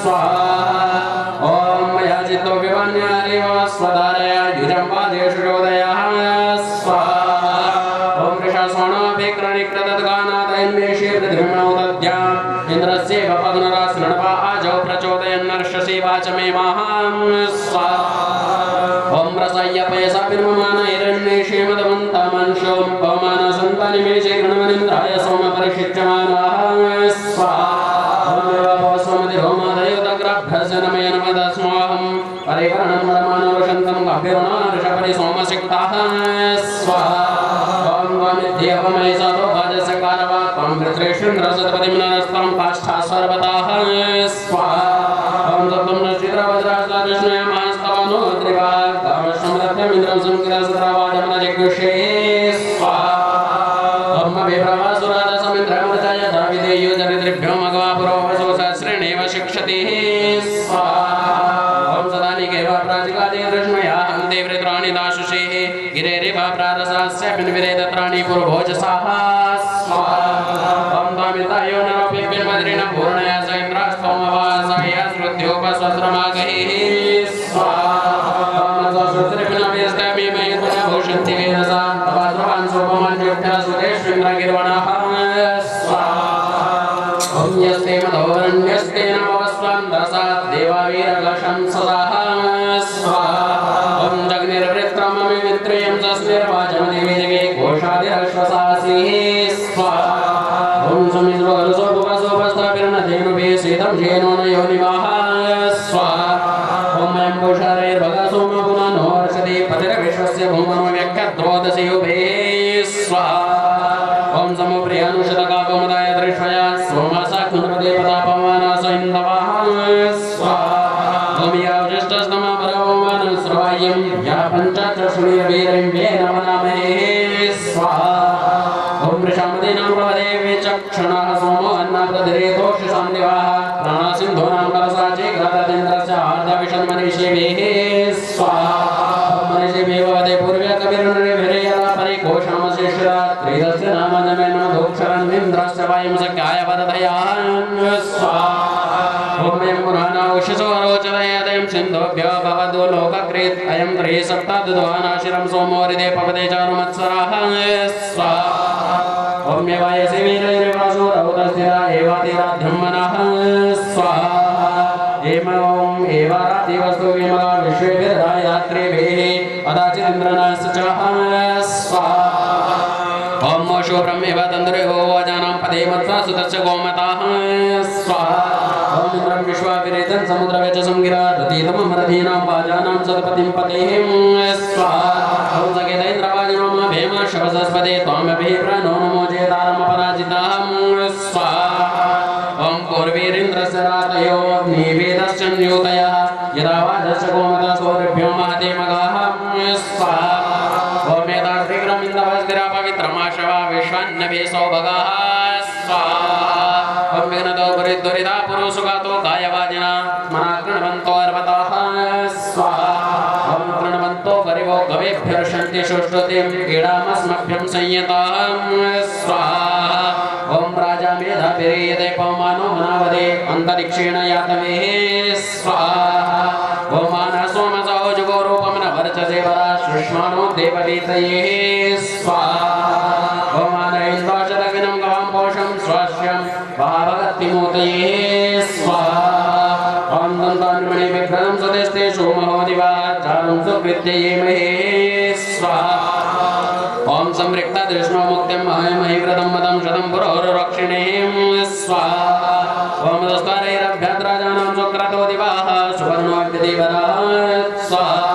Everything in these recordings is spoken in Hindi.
स्वाहा ओम मया चित्तो विवन्यारे स्वधारय युजम्पादेषु चोदयः स्वाहा ॐ वृषासोणोऽभिक्रणिकृतद्गानादयन्मेषे पृथिवीमणौ दद्याम् इन्द्रस्य भपग्नरासृणवा आजौ प्रचोदयन्नर्षसि वाचमे माहां स्वाहा ॐ रसय्यपयसाभिर्ममान हिरण्येषे मदमन्तामंशों पवमानसन्तानिमेषे गृणवनिन्द्राय सोमपरिषिच्यमानाः स्वाहा ोमदयोदग्राभ्यसनमयनमदस्माहं परिकरणं वरमानवशन्तं गाभीर्णार्षपरि सोमसिक्ताः स्वाहा ॐ वामिद्येवमयसतो भाजस्य कारवा त्वं वृत्रेष्वेन्द्रसतपतिम्नरस्तं काष्ठा सर्वताः स्वाहा ॐ तत्त्वं नश्चित्रवज्रास्ताकृष्णयमस्तवनो त्रिवा कामश्रमदभ्यमिन्द्रं संकिरसत्रावाजमनजिगुषे स्वाहा ॐ अभिप्रभासुरादसमिन्द्रमृताय दाविदेयो जरिद्रिभ्यो मघवा पुरोवसो सहस्रेणेव शिक्षति स्वाहा ॐ सदानिकेव प्राजिकादिकृष्णयाहं देवृत्राणि दाशुषेः गिरेरिव प्रारसास्यभिन्विरेदत्राणि पुरभोजसाः स्वाहा ॐ त्वामितायो नरोऽप्यभ्यन्मद्रेण पूर्णया स इन्द्रास्तोमवासाय श्रुत्योपस्वस्रमागैः स्वाहा ॐ स्वश्रुतिर्भिन्नभिस्तमे मयित्वभूषन्ति वेदसा तवाद्रवान् सोपमान्योभ्यः सुरेष्वेन्द्रगिर्वणः स्वाहा ॐ यस्ते मधोरण्यस्ते नमवस्वान्दरसात् देवावीरगशं सदाः स्वाहा ॐ जग्निर्वृत्रममिमित्रियं सस्मिर्वाचमदिवेदिके घोषादिरश्वसासिः स्वाहा ॐ समिन्द्रोरुसोपवसोपस्ताभिर्नधेनुभिः सीतं धेनो न योनिवाः स्वाहा ॐ अयं पुषारैर्भगसोम पुनः नो वर्षति पतिर्विश्वस्य भूमनो व्यक्तद्रोदशि युभे स्वाहा ॐ समुप्रियानुषतकापमदाय दृष्टया सोमसाक्षुनपदे प्रतापमानस इन्दवः स्वाहा ॐ यावज्येष्ठस्तमपरवमानस्रवायं या पञ्चचक्षुर्वीरं वेन वनामहे स्वाहा ॐ वृषामदीनां प्रवदेवे चक्षुणः सोमो अन्नाप्रधिरेतोषिषां दिवाः प्राणसिन्धूनां कलसाचे ग्रदतेन्द्रस्य आर्धविषन्मनिषेवेः स्वाहा मनिषेवेव वदे पूर्व्य कविर्नृभिरेयला परिकोशामशेषरा त्रिदस्य नामनमेन मधोक्षरन्निन्द्रस्य वायं सख्याय वरदयान् स्वाहा ॐ अयं पुराणौषिसो रोचदयदयं सिन्धुभ्यो भवदो लोककृत् अयं त्रयः सप्तद्वानाशिरं सोमो हृदे पवदे चारुमत्सराः स्वाहा ॐ यवायसि वीरैर्वासो रौतस्थिरा एवातिराध्यं मनः स्वाहा ॐ एवारातिवस्तु विमला विश्वेभिर्धायात्रिभिः अदाचिदिन्द्रनश्च स्वाहा ॐ मोषो ब्रह्मेव तन्द्रेवो वाजानां पदे मत्वा सुतस्य गोमताः स्वाहा ॐ इन्द्रं विश्वाभिरेतं समुद्रवेचसं गिरा रतीतममरथीनां वाजानां सतपतिं पतेः स्वाहा ॐ सकेतैन्द्रवाजिनो मा भेम शवसस्पदे त्वामभिप्रणो नमो जेतारमपराजिताः स्वाहा ॐ पूर्वीरिन्द्रस्य रातयो निवेदश्च न्यूतयः यदा वाजश्च गोमतः सौरभ्यो महते मगाः स्वाहा ॐ एतास्त्रिग्रमिन्दवस्तिरा पवित्रमाशवा विश्वान्नभे सौभगाः स्वाहा ॐ विघ्नतो पुरिदुरिता पुरुषुगातो गायवाजिना स्मराकृण्वन्तो अर्वताः स्वाहा ॐ कृण्वन्तो परिवो गवेभ्यर्षन्ति सुश्रुतिं क्रीडामस्मभ्यं संयताः स्वाहा ॐ राजा मेधाभिरीयते पवमानो मनावदे अन्तरिक्षेण यातमेः स्वाहा ॐ मानः सोमसो जुगोरूपं न वर्चसे वरा शुष्माणो देववीतये स्वाहा ॐ मानः इन्द्राचलग्नं गवां पोषं स्वास्यं भावगतिमूतये स्वाहा ॐ दन्तान्मणि विभ्रदं सदेस्ते सोमहो दिवा चारुं सुकृत्यये महे स्वाहा ॐ संरक्तदृष्णो मुक्तिं महीव्रतं मदं शतं पुरोरक्षिणीं स्वाहा ॐ दस्तारैरभ्यद्राजानां सुक्रतो दिवाः सुवर्णोऽग्निदेवराः स्वाहा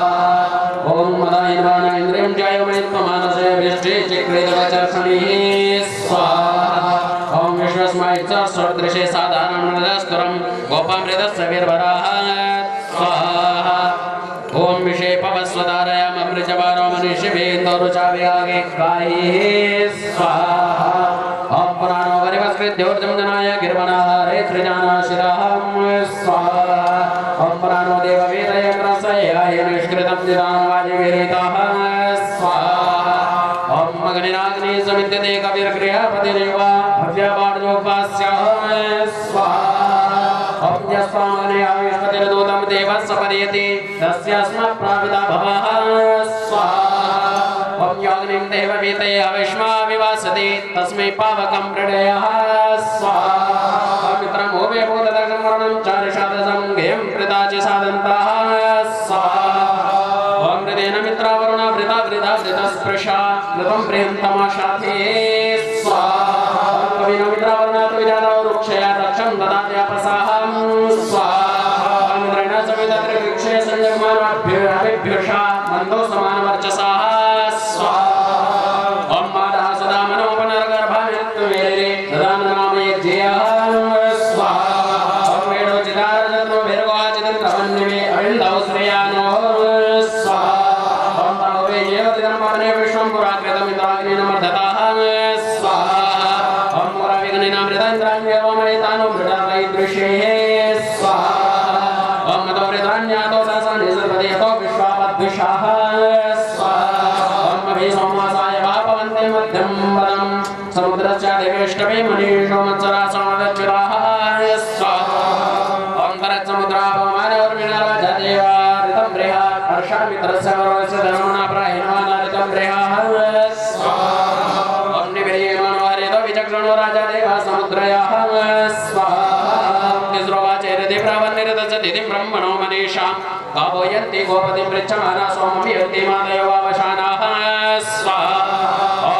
ॐ मदायनवान इन्द्रियं जायमयत्वमानसे वृष्टे चिक्रीतवचर्षणीः स्वाहा ॐ विश्वस्मैत्स सदृशे साधारणमृतस्तुरं गोपामृतस्य वीरवराः स्वाहा ॐ विषेपवस्वधारयामृजवारो मनीषिभेन्दोरुचाव्यागे गायैः स्वाहा ॐ पुराणो वरिवस्कृत्योर्जं जनाय गिर्वणाहारे सृजानाशिराः स्वाहा ॐ पुराणो देववेदयग्रसयाय निष्कृतं दिदानवाजिविरिताः स्वाहा ॐ अग्निराग्नि समित्यते कविर्क्रियापतिरेवा भव्यवाड्योपास्याः स्वाहा ॐ यस्वामने आयुष्मते ज्योतिर्दूतं देवस्य परियति तस्यास्मत् प्रापिता भवः स्वाहा ॐ योगिनीं देववीते अविष्मा विवासति तस्मै पावकं प्रणयः स्वाहा मित्रं भूमे भूतदर्शनं वर्णं चारिषादशं गेयं प्रदाचि सादन्तः स्वाहा ॐ हृदेन मित्रावरुण वृता वृता वृतस्पृशा मृतं प्रियन्तमाशाथे स्वाहा कविनो मित्रावरुणात् विजातो वृक्षया रक्षं ददाति अपसाहं स्वाहा मित्रेण समेत त्रिवृक्षे संजग्मानाभ्युषा मन्दो समानवर्चसाः स्वाहा ॐ माता सदा मनोपनर्गर्भामित्तुमेरे ददाननामे जयः स्वाहा ॐ वेणोचिदारजन्मो भैरवाचिदन्त्रवन्निमे अविन्दौ श्रेयानो स्वाहा ॐ ताववे येवतिदन्मपने विश्वं पुराकृतमिन्द्राग्निनमर्धताः स्वाहा ॐ मुराविघ्निनामृतान्द्राण्यवमयतानो मृडातैदृशे स्वाहा ॐ मदोमृतान्यातो दासानि सर्वदेतो विश्वापद्विषाः स्वाहा ॐ अभि सोमासाय वापवन्ते मध्यं पदं समुद्रस्य देवेष्टवे मनीषो मत्सरासमादच्युताः स्वाहा ॐ तरत्समुद्रापमानवर्मिणराजदेवा ऋतं बृहत् हर्षमित्रस्य वरस्य धर्मणा प्राहिणवानारितं बृहः स्वाहा ॐ निवेयमानो हरितो विचक्षणो राजदेवा समुद्रयः स्वाहा तिस्रोवाचेरति प्रावन्निरतस्य तिथिं ब्रह्मणो मनीषां गावोयन्ति गोपतिं पृच्छमाना सोमं यन्ति मादयो वावशानाः स्वाहा ॐ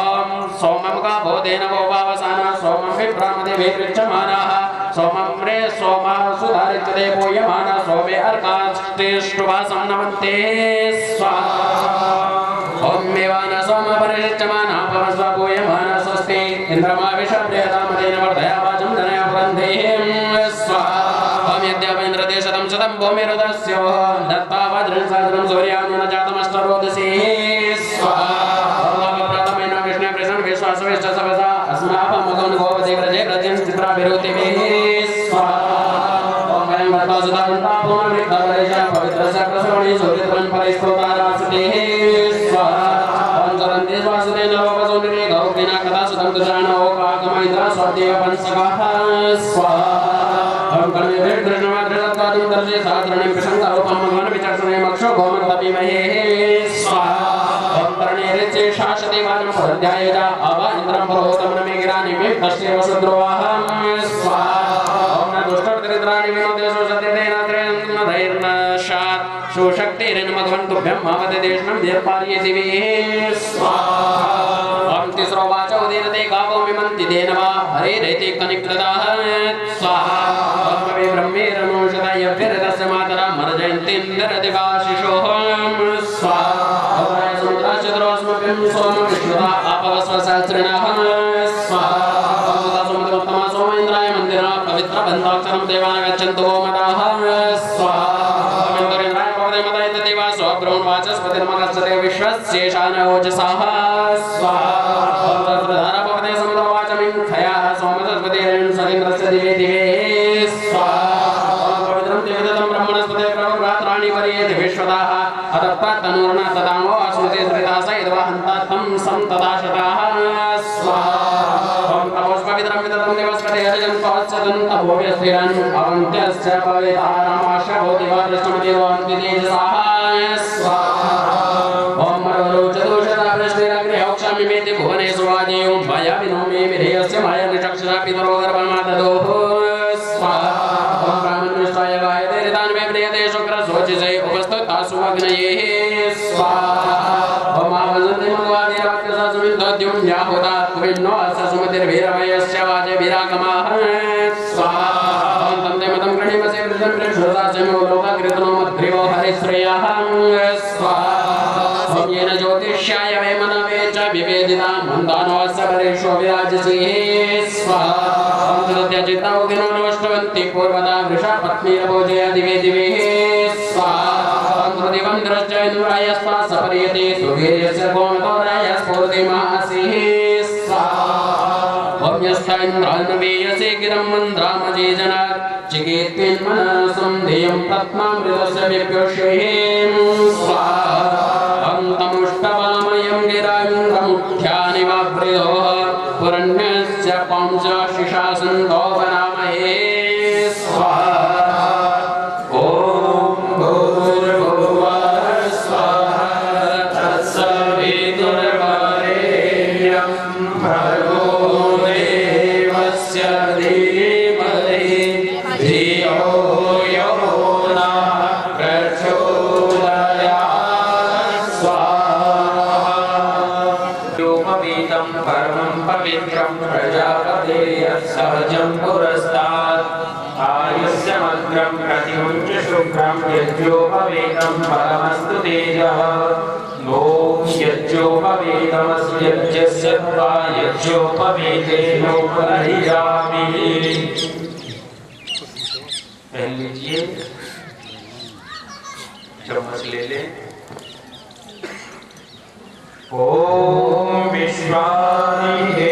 सोमं गावोदेन वो वावसाना सोमं विभ्रामदेवे पृच्छमानाः सोमं रे सोमा सुधारित्यते पूयमाना सोमे अर्काष्टिष्टुवासं नमन्ते स्वाहा ॐ मेवान सोम परिषच्यमाना पवस्व पूयमाना स्वस्ति इन्द्रमाविषप्रियतामतेन वर्धया वाचं जनया पुरन्धेः स्वाहा ॐ यद्यापेन्द्रदेशतं शतं भूमिरुदस्यो दत्ता वज्रं सहस्रं सूर्यानुन जातमष्टरोदसी स्वाहा ॐ प्रथमेन विष्णु प्रसन्न विश्वासविष्ट सवसा अस्मापमगं गोपति व्रजे व्रजं चित्राभिरुतिभिः स्वाहा ॐ वयं वर्तसुतावन्ता पूर्णमित्तवरेशा पवित्रस्य प्रसवणि सूर्यत्वं परिस्तोतारासुतिः स्वाहा ॐ चरन्ति स्वासुतेन लोकसौन्दर्ये गौकिना कथा सुतं तुषाणो काकमैन्द्रा स्वाद्येव पंसकः स्वाहा ॐ कर्मेभिः कृष्णमाद्रदत्वादिं दर्शे सहस्रणीं प्रसङ्गरूपं मघवन विचक्षणे मक्षो गोमन्तपीमहे स्वाहा ॐ तरणेरिचे शाश्वते वाचं पुरध्यायेज अव इन्द्रं पुरोहितं नमे गिरानिमे तस्यैव शूद्रोऽहं स्वाहा ॐ न दुष्टदरिद्राणि विनोदेषु सत्यतेन त्रेन्मधैर्नशात् सुशक्तिरेन्मघवन् तुभ्यं मामते देशनं दीर्पार्येति वे स्वाहा ॐ तिस्रो वाचो उदीरते गावो विमन्ति तेन वा हरेरेति कनिकृताः स्वाहा ॐ कवि ब्रह्मेरनुषदयभिर्तस्य मातरा मर्जयन्तीन्द्रदिवाशिषोः स्वाहा ॐ समुद्राश्चतुरोऽस्मभ्यं सोम विश्वता आपवस्व सहस्रिणः स्वाहा ॐ समुद्रोत्तमा सोम इन्द्राय मन्दिरा पवित्रबन्धाक्षरं देवान् गच्छन्तु गोमताः स्वाहा ॐ इन्द्रेन्द्राय भवते मदयति देवा स्वब्रह्मवाचस्पतिर्मकस्य विश्वस्येषान ओजसाः स्वाहा ॐ तत्प्रधान भवते समुद्रवाचमिं खयाः सोमतस्पतिरेण सतीन्द्रस्य दिवे दिवे स्वाहा ॐ पवित्रं देवदत्तं ब्रह्मणस्पते प्रभुभ्रात्राणि वर्येति विश्वदाः अदत्ततनूर्ना तदामो अश्नुते श्रितास यद्वहन्ता तं संतदाशताः स्वाहा ॐ तपोष्पवित्रं विदतं देवस्पते हरिजं पवस्यतं तपोव्यस्थिरन् अवन्त्यस्य पवितारामाश भूतिवादृष्टमतिरोहन्ति तेजसाः स्वाहा ॐ मरोचतुषता प्रश्निरग्निहोक्षामिमेति भुवनेषु वाजेयं मया विनोमे विधेयस्य माया निचक्षुषा पितरो गर्भमाददोः स्वाहा ॐ ब्राह्मणनिष्ठाय गायते ऋतान् मे प्रियते शुक्रशोचिषे उपस्तुतासु अग्नयेः स्वाहा ॐ आवसन्ति मङ्गवादिराक्षसमिन्दोद्युं याहुता विन्नो अस्य सुमतिर्वीरमयस्य वाजे विरागमाः स्वाहा ॐ तं देवतं गृणीमसे वृषं प्रेक्षुराजमो लोककृतनो मद्ग्रीवो हरिश्रेयः स्वाहा ॐ येन ज्योतिष्याय वै मनवे च विवेदिता मन्दानो अस्य परेषो विराजसीः स्वाहा ॐ तदत्यचित्ता उदिनो नोष्टवन्ति पूर्वदा वृषपत्नीरभोजया दिवे दिवे स्वाहा ॐ ध्रुदिवं दृश्य इन्द्राय स्पास पर्यते सुवीर्यस्य गोमतोराय स्फूर्तिमासीः स्वाहा ॐ यस्था इन्द्रान्वेयसे गिरं मन्द्रामजीजनात् चिकेत्तिन्मनसं ध्येयं प्रत्नामृतस्य विप्युषेः स्वाहा ॐ तमुष्टबलमयं गिरान्द्रमुख्यानि वावृधोः पुरण्यस्य पांशशिशासन्दो वनामहे स्वाहा ॐ सहजं पुरस्तात् आयुष्यमग्रं प्रतिमुञ्च शुभ्रं यज्ञोपवेतं फलमस्तु तेजः ॐ यज्ञोपवेतमस्य यज्ञस्य त्वा यज्ञोपवेतेनोपदहियामि। पहन लीजिए, चम्मच ले लें। ओम विश्वानि